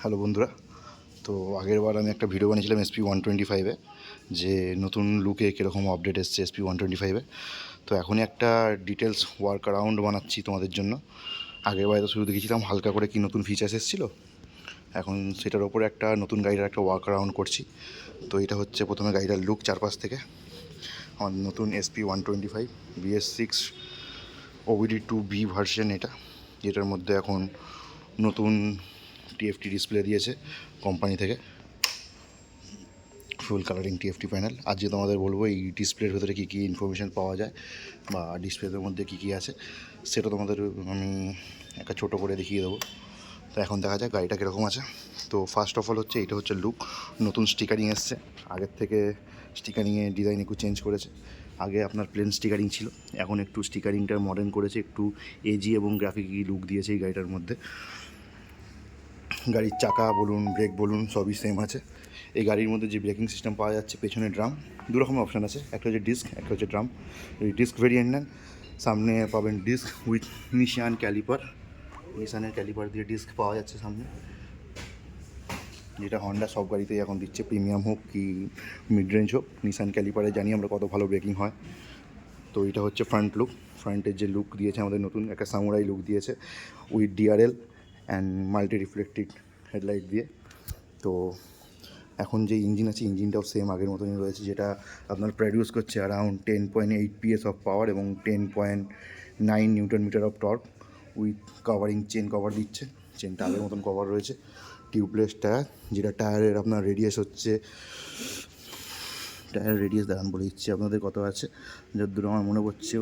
Hello বন্ধুরা, তো আগেরবার আমি একটা ভিডিও বানিয়েছিলাম SP-125-এ, যে নতুন লুকে কীরকম আপডেট এসছে SP-125-এ। তো এখনই একটা ডিটেলস ওয়ার্ক অ্যারাউন্ড বানাচ্ছি তোমাদের জন্য। আগেরবার তো শুরু দেখেছিলাম হালকা করে কি নতুন ফিচার্স এসেছিলো, এখন সেটার ওপরে একটা নতুন গাড়ির একটা ওয়ার্ক অ্যারাউন্ড করছি। তো এটা হচ্ছে প্রথমে গাড়িটার লুক চারপাশ থেকে। আমার নতুন SP-125 BS6 OBD2B ভার্সন, যেটার মধ্যে এখন নতুন TFT ডিসপ্লে দিয়েছে কোম্পানি থেকে, ফুল কালারিং TFT প্যানেল। আজকে তোমাদের বলবো এই ডিসপ্লের ভেতরে কী কী ইনফরমেশান পাওয়া যায় বা ডিসপ্লের মধ্যে কী কী আছে সেটা তোমাদের আমি একটা ছোটো করে দেখিয়ে দেবো। তো এখন দেখা যাক গাড়িটা কীরকম আছে। তো ফার্স্ট অফ অল হচ্ছে এটা হচ্ছে লুক, নতুন স্টিকারিং এসছে। আগের থেকে স্টিকারিংয়ে ডিজাইন একটু চেঞ্জ করেছে। আগে আপনার প্লেন স্টিকারিং ছিল, এখন একটু স্টিকারিংটা মডার্ন করেছে, একটু এজি এবং গ্রাফিকি লুক দিয়েছে এই গাড়িটার মধ্যে। গাড়ির চাকা বলুন, ব্রেক বলুন, সবই সেম আছে। এই গাড়ির মধ্যে যে ব্রেকিং সিস্টেম পাওয়া যাচ্ছে, পেছনে ড্রাম, দু রকমের অপশান আছে, একটা হচ্ছে ডিস্ক, একটা হচ্ছে ড্রাম। এই ডিস্ক ভেরিয়েন্ট নেন, সামনে পাবেন ডিস্ক উইথ নিশান ক্যালিপার, নিশানের ক্যালিপার দিয়ে ডিস্ক পাওয়া যাচ্ছে সামনে, যেটা হন্ডা সব গাড়িতেই এখন দিচ্ছে, প্রিমিয়াম হোক কি মিড রেঞ্জ হোক। নিশান ক্যালিপারে জানি আমরা কত ভালো ব্রেকিং হয়। তো এটা হচ্ছে ফ্রন্ট লুক। ফ্রন্টের যে লুক দিয়েছে আমাদের নতুন একটা সামুরাই লুক দিয়েছে with DRL and multi reflected headlight দিয়ে। তো এখন যে ইঞ্জিন আছে, ইঞ্জিনটাও সেম আগের মতনই রয়েছে, যেটা আপনার প্রডিউস করছে অ্যারাউন্ড 10.8 PS অফ পাওয়ার এবং 10.9 newton metre of torque with covering chain cover দিচ্ছে। চেনটা আগের মতন কভার রয়েছে। টিউবলেস টায়ার, যেটা টায়ারের আপনার রেডিয়াস হচ্ছে, টায়ার রেডিয়াস দাঁড়ান বলে দিচ্ছি আপনাদের কত আছে, যতদূর আমার মনে পড়ছে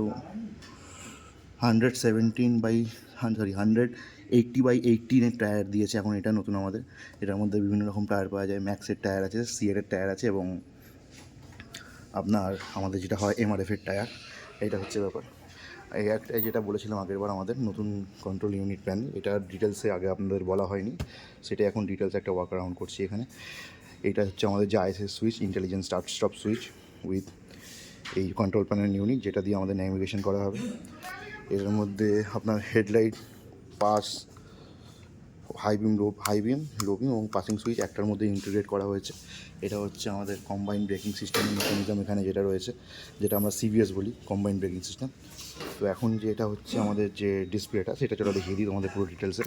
180/18 টায়ার দিয়েছে এখন। এটা নতুন আমাদের, এটার মধ্যে বিভিন্ন রকম টায়ার পাওয়া যায়। ম্যাক্সের টায়ার আছে, সিআরের টায়ার আছে এবং আপনার আমাদের যেটা হয় MRF-এর টায়ার। এটা হচ্ছে ব্যাপার। এই একটা যেটা বলেছিলাম আগেরবার আমাদের নতুন কন্ট্রোল ইউনিট প্যানেল, এটা ডিটেলসে আগে আপনাদের বলা হয়নি, সেটা এখন ডিটেলসে একটা ওয়ার্ক অ্যারাউন্ড করছি এখানে। এইটা হচ্ছে আমাদের যে ISS switch, intelligent start stop switch with এই কন্ট্রোল প্যানেল ইউনিট, যেটা দিয়ে আমাদের ন্যাভিগেশন করা হবে। এর মধ্যে আপনার হেডলাইট, পাস, হাই বিম, লো বিম এবং পাসিং সুইচ একটার মধ্যে ইন্টিগ্রেট করা হয়েছে। এটা হচ্ছে আমাদের কম্বাইন ব্রেকিং সিস্টেমের মেকানিজম এখানে যেটা রয়েছে, যেটা আমরা CBS বলি, কম্বাইন ব্রেকিং সিস্টেম। তো এখন যে এটা হচ্ছে আমাদের যে ডিসপ্লেটা, সেটা চলো দেখিয়ে দিই তোমাদের পুরো ডিটেলসে।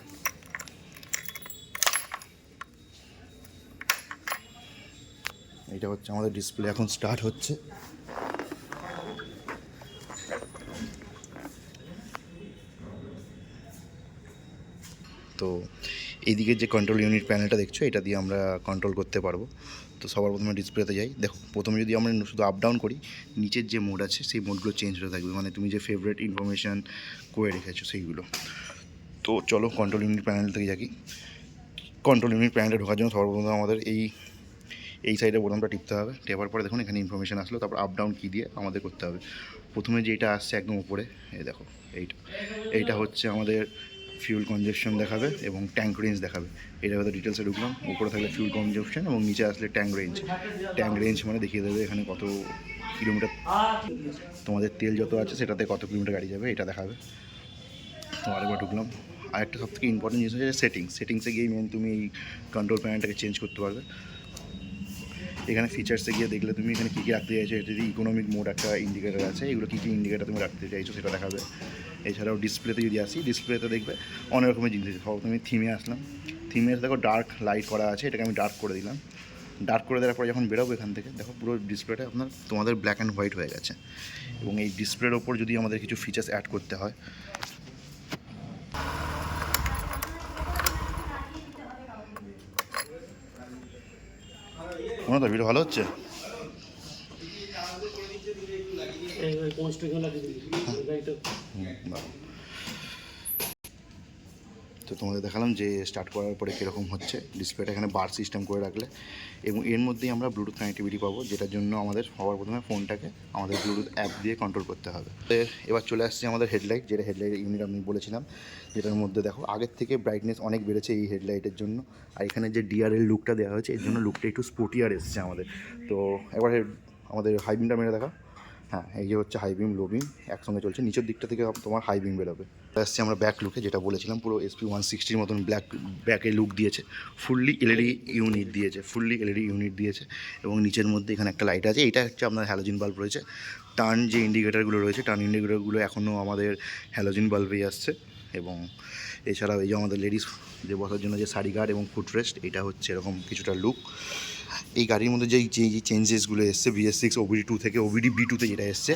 এটা হচ্ছে আমাদের ডিসপ্লে, এখন স্টার্ট হচ্ছে। তো এইদিকের যে কন্ট্রোল ইউনিট প্যানেলটা দেখছো, এটা দিয়ে আমরা কন্ট্রোল করতে পারবো। তো সবার প্রথমে ডিসপ্লেতে যাই। দেখো, প্রথমে যদি আমরা শুধু আপ ডাউন করি, নিচের যে মোড আছে সেই মোডগুলো চেঞ্জ হতে থাকবে, মানে তুমি যে ফেভারিট ইনফরমেশান করে রেখেছো সেইগুলো। তো চলো কন্ট্রোল ইউনিট প্যানেল থেকে যাই। কন্ট্রোল ইউনিট প্যানেলে ঢোকার জন্য সর্বপ্রথম আমাদের এই সাইডে বোতামটা টিপতে হবে। টেপার পরে দেখুন এখানে ইনফরমেশান আসলো, তারপর আপ ডাউন কি দিয়ে আমাদের করতে হবে। প্রথমে যেটা আসছে একদম উপরে, এই দেখো, এইটা হচ্ছে আমাদের ফিউল কনজাম্পশন দেখাবে এবং ট্যাঙ্ক রেঞ্জ দেখাবে। এটা হয়তো ডিটেলসে ঢুকলাম। উপরে থাকলে ফিউল কনজাম্পশন এবং নিচে আসলে ট্যাঙ্ক রেঞ্জ। ট্যাঙ্ক রেঞ্জ মানে দেখিয়ে দেবে এখানে কত কিলোমিটার তোমাদের তেল যত আছে সেটাতে কত কিলোমিটার গাড়ি যাবে, এটা দেখাবে। তো আরেকবার ঢুকলাম। আরেকটা সবথেকে ইম্পর্টেন্ট জিনিস হচ্ছে সেটিংসে গিয়ে মেন তুমি এই কন্ট্রোল প্যানেলটাকে চেঞ্জ করতে পারবে। এখানে ফিচার্সে গিয়ে দেখলে তুমি এখানে কী কী রাখতে চাইছো, যদি ইকোনমিক মোড একটা ইন্ডিকেটার আছে, এগুলো কী কী ইন্ডিকেটার তুমি রাখতে চাইছো সেটা দেখাবে। এছাড়াও ডিসপ্লেতে যদি আসি, ডিসপ্লেতে দেখবে অনেক রকমের জিনিস আছে। তুমি থিমে আসলাম, থিমে এসে দেখো ডার্ক লাইট করা আছে, এটাকে আমি ডার্ক করে দিলাম। ডার্ক করে দেওয়ার পরে যখন বেরোবো এখান থেকে, দেখো পুরো ডিসপ্লেটা আপনার তোমাদের ব্ল্যাক অ্যান্ড হোয়াইট হয়ে গেছে। এবং এই ডিসপ্লের ওপর যদি আমাদের কিছু ফিচার্স অ্যাড করতে হয়, কোনো তো ভিডিও ভালো হচ্ছে। তো তোমাদের দেখালাম যে স্টার্ট করার পরে কীরকম হচ্ছে ডিসপ্লেটা, এখানে বার সিস্টেম করে রাখলে। এবং এর মধ্যেই আমরা ব্লুটুথ কানেক্টিভিটি পাবো, যেটার জন্য আমাদের সবার প্রথমে ফোনটাকে আমাদের ব্লুটুথ অ্যাপ দিয়ে কন্ট্রোল করতে হবে। এবার চলে আসছে আমাদের হেডলাইট, যেটা হেডলাইট ইউনিট আমি বলেছিলাম, যেটার মধ্যে দেখো আগের থেকে ব্রাইটনেস অনেক বেড়েছে এই হেডলাইটের জন্য। আর এখানে যে DRL লুকটা দেওয়া হয়েছে, এর জন্য লুকটা একটু স্পোর্টিয়ার এসছে আমাদের। তো এবার আমাদের হাই বিমটা মেরে দেখা। হ্যাঁ, এই যে হচ্ছে হাই বিম লো বিম একসঙ্গে চলছে, নিচের দিকটা থেকে তোমার হাই বিম বেরোবে। আসছে আমরা ব্যাক লুকে, যেটা বলেছিলাম পুরো SP160 মতন ব্যাকে লুক দিয়েছে, ফুললি এলইডি ইউনিট দিয়েছে, এবং নিচের মধ্যে এখানে একটা লাইট আছে, এটা হচ্ছে আপনার হ্যালোজিন বাল্ব রয়েছে। টার্ন যে ইন্ডিকেটারগুলো রয়েছে, টার্ন ইন্ডিকেটারগুলো এখনও আমাদের হ্যালোজিন বাল্বেই আসছে। এবং এছাড়াও এই যে আমাদের লেডিস যে বসার জন্য যে শাড়ি গার্ড এবং ফুটরেস্ট, এটা হচ্ছে এরকম কিছুটা লুক। এই গাড়ির মধ্যে যেই চেঞ্জেসগুলো এসছে BS6 OBD2 থেকে OBD-B2-তে যেটা এসছে,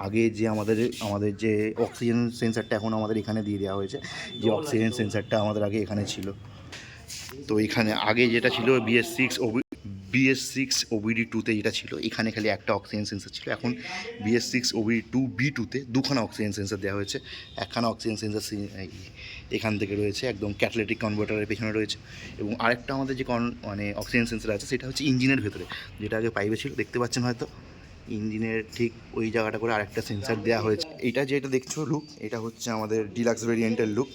আগে যে আমাদের যে অক্সিজেন সেন্সারটা এখন আমাদের এখানে দিয়ে দেওয়া হয়েছে, যে অক্সিজেন সেন্সারটা আমাদের আগে এখানে ছিল, তো এখানে আগে যেটা ছিল BS6 OBD2-তে যেটা ছিল, এখানে খালি একটা অক্সিজেন সেন্সার ছিল। এখন BS6 OBD2-B2-তে দুখানা অক্সিজেন সেন্সার দেওয়া হয়েছে। একখানা অক্সিজেন সেন্সার এখান থেকে রয়েছে, একদম ক্যাটালিটিক কনভার্টারের পেছনে রয়েছে, এবং আরেকটা আমাদের যে মানে অক্সিজেন সেন্সার আছে সেটা হচ্ছে ইঞ্জিনের ভেতরে, যেটা আগে পাইপে ছিল, দেখতে পাচ্ছেন হয়তো ইঞ্জিনের ঠিক ওই জায়গাটা করে আরেকটা সেন্সার দেওয়া হয়েছে। এটা যেটা দেখছো লুক, এটা হচ্ছে আমাদের ডিলাক্স ভেরিয়েন্টের লুক।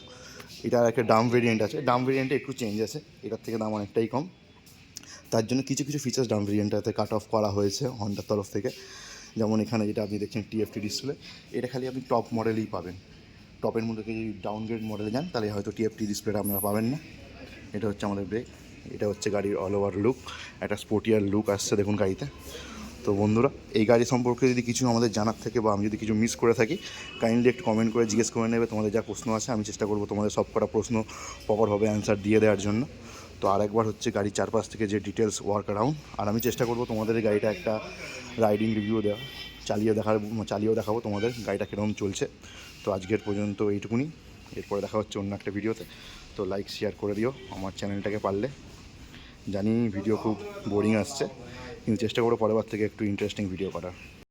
এটার একটা ডাম ভেরিয়েন্ট আছে, ডাম ভেরিয়েন্টে একটু চেঞ্জ আছে, এটার থেকে দাম অনেকটাই কম, তার জন্য কিছু কিছু ফিচার্স ডাউন ভেরিয়েন্টটাতে কাট অফ করা হয়েছে হন্ডার তরফ থেকে। যেমন এখানে যেটা আপনি দেখছেন TFT ডিসপ্লে, এটা খালি আপনি টপ মডেলেই পাবেন। টপের মধ্যে যদি ডাউনগ্রেড মডেলে যান তাহলে হয়তো TFT ডিসপ্লেটা আপনারা পাবেন না। এটা হচ্ছে আমাদের ব্রেক, এটা হচ্ছে গাড়ির অল ওভার লুক, একটা স্পোর্টিয়ার লুক আসছে দেখুন গাড়িতে। তো বন্ধুরা, এই গাড়ি সম্পর্কে যদি কিছু আমাদের জানার থাকে বা আমি যদি কিছু মিস করে থাকি, কাইন্ডলি একটু কমেন্ট করে জিজ্ঞেস করে নেবে। তোমাদের যা প্রশ্ন আছে আমি চেষ্টা করবো তোমাদের সব কটা প্রশ্ন প্রপারভাবে অ্যান্সার দিয়ে দেওয়ার জন্য। তো আরেকবার হচ্ছে গাড়ির চারপাশ থেকে যে ডিটেলস ওয়ার্ক অ্যারাউন্ড, আর আমি চেষ্টা করবো তোমাদের এই গাড়িটা একটা রাইডিং রিভিউ দেওয়া, চালিয়েও দেখাবো তোমাদের গাড়িটা কীরকম চলছে। তো আজকের পর্যন্ত এইটুকুনি, এরপরে দেখা হচ্ছে অন্য একটা ভিডিওতে। তো লাইক শেয়ার করে দিও আমার চ্যানেলটাকে পারলে। জানি ভিডিও খুব বোরিং আসছে, কিন্তু চেষ্টা করো পরের বার থেকে একটু ইন্টারেস্টিং ভিডিও করার।